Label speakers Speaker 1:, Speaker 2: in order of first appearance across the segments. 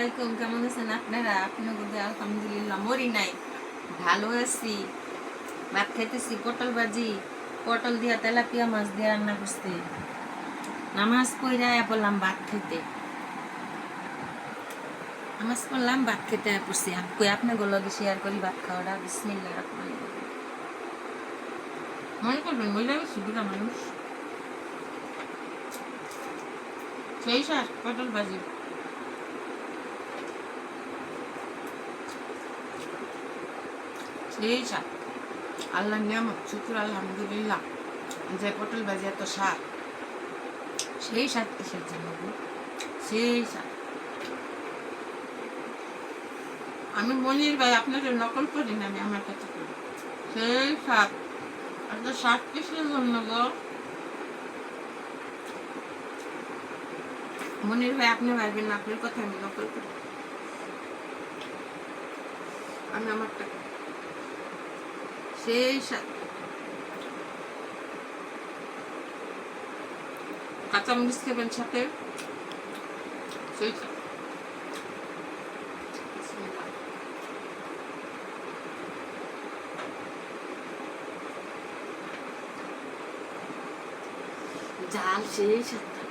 Speaker 1: আলাইকুম, কেমন আছেন আপনারা? আপনার বোধহয় আলহামদুলিল্লাহ মরি নাই, ভালো আছি। ভাত খাইতেছি, পটল ভাজি, পটল দিয়া তেলাপিয়া মাছ দিয়ে রান্না করছি। নামাজ পড়া বললাম ভাত খাইতে, নামাজ পড়লাম ভাত খেতে পড়ছি। কই আপনার লগে শেয়ার করি ভাত খাওয়াটা। বিসমিল্লাহ রহমান রহিম। মনে করবেন মহিলা সুবিধা মানুষ সেই শাক পটল ভাজি, সেই শাক। আল্লাহ নিয়ামত, শুকুর আলহামদুলিল্লাহ যে পটল ভাজি এত শাক। সেই শাক কিসের জন্য গো? সেই শাক। আমি মনির ভাই আপনাকে নকল করি না, আমি আমার কাছে করি। সেই শাক। এত শাক কিসের জন্য গো? মনির ভাই আপনি ভাইবেন না, আপনার কথা আমি নকল করি। আমি আমারটা সেই শাক। কাঁচামরিচ খাবেন সাথে, সেই শাক। জাল সেই শাকটা,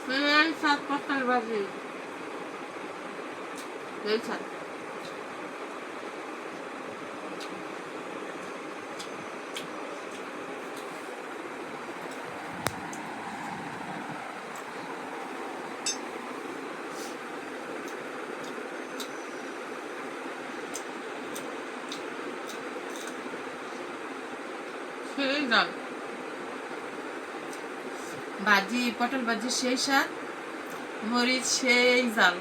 Speaker 1: সেই শাক পটল ভাজি, সেই শাক। সেই ডাল ভাজি, পটল ভাজি সেই শাক, মরিচ সেই জাল।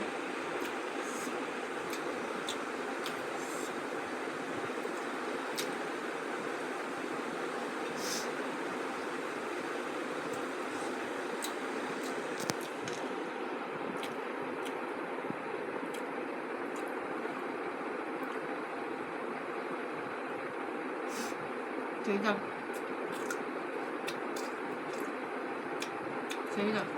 Speaker 1: সেই ডাল, সেই ডাল।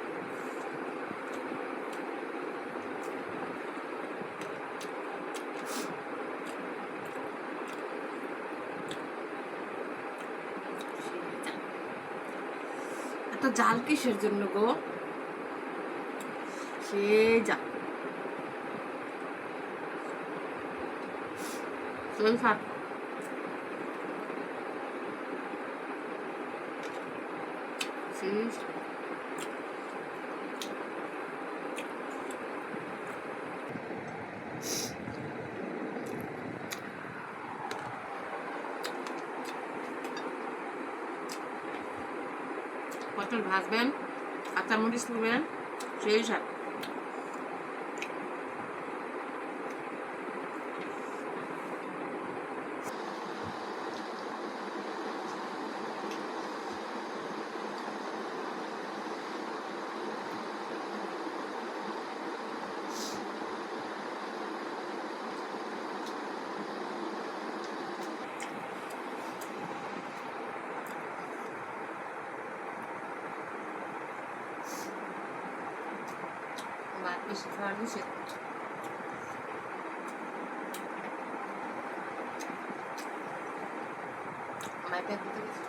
Speaker 1: এত জাল কিসের জন্য গো? সে যা সেই শাক। সেই শাক। পটল ভাজবেন, কাঁচামরিচ নেবেন, সেই শাক। ভাত বেশি খাওয়ার নিষেধ। মাইপে দিতে গেছি।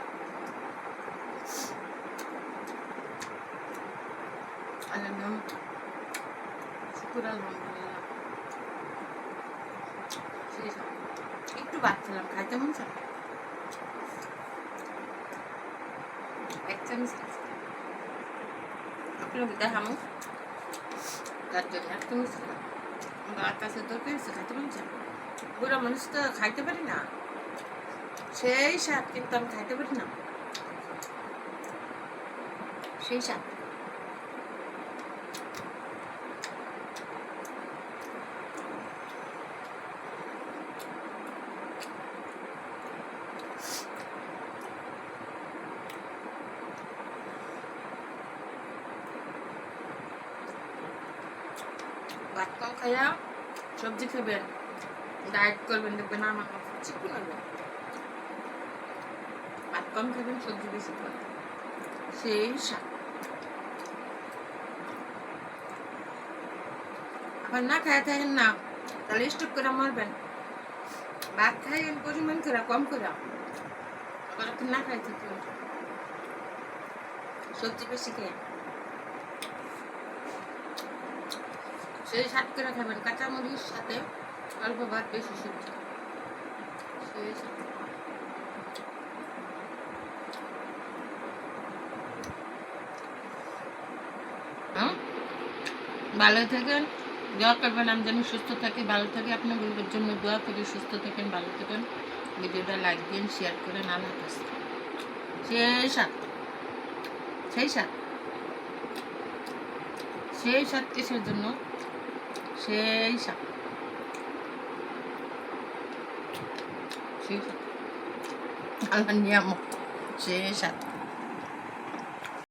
Speaker 1: শুকুর আলহামদুলিল্লাহ। সেই সব একটু বাচ্চালাম, খাইতে মন চায়, এক চামচ খাচ্ছি। আপনাকে দেখামো তার জন্য এক চামচ খেলাম। আমার কাছে দরকার আছে, খাইতে মন চায়। বুড়া মানুষ তো খাইতে পারি না, সেই শাক, কিন্তু আমি খাইতে পারি না সেই শাক। ভাত কম খাইয়া সবজি খাবেন, ডায়েট করবেন, দেখবেন আমার চিকন হবে। ভাত কম খাবেন, সবজি বেশি খাবেন। সেই স্বাদ। আবার না খায় থাকেন না, তাহলে স্টক করে মরবেন। ভাত খাইয়েন পরিমাণ করে, কম করে। আবার আপনি না খাই থাকলে সবজি বেশি খেয়ে সেই স্বাদ করে খাবেন, কাঁচামরিচ সাথে অল্প ভাত বেশি সবজি, সেই স্বাদ। হ্যাঁ, ভালো থাকেন, দোয়া করবেন আমি যেন সুস্থ থাকি, ভালো থাকি। আপনাদের জন্য দোয়া করি, সুস্থ থাকেন, ভালো থাকেন। ভিডিওটা লাইক দিন, শেয়ার করেন। আল্লাহ হাফেজ। সেই সাত, সেই সাত, সেই সাত কিসের জন্য? সেই সাত, সেই সাত আল্লাহ নিয়ামত, সেই সাত।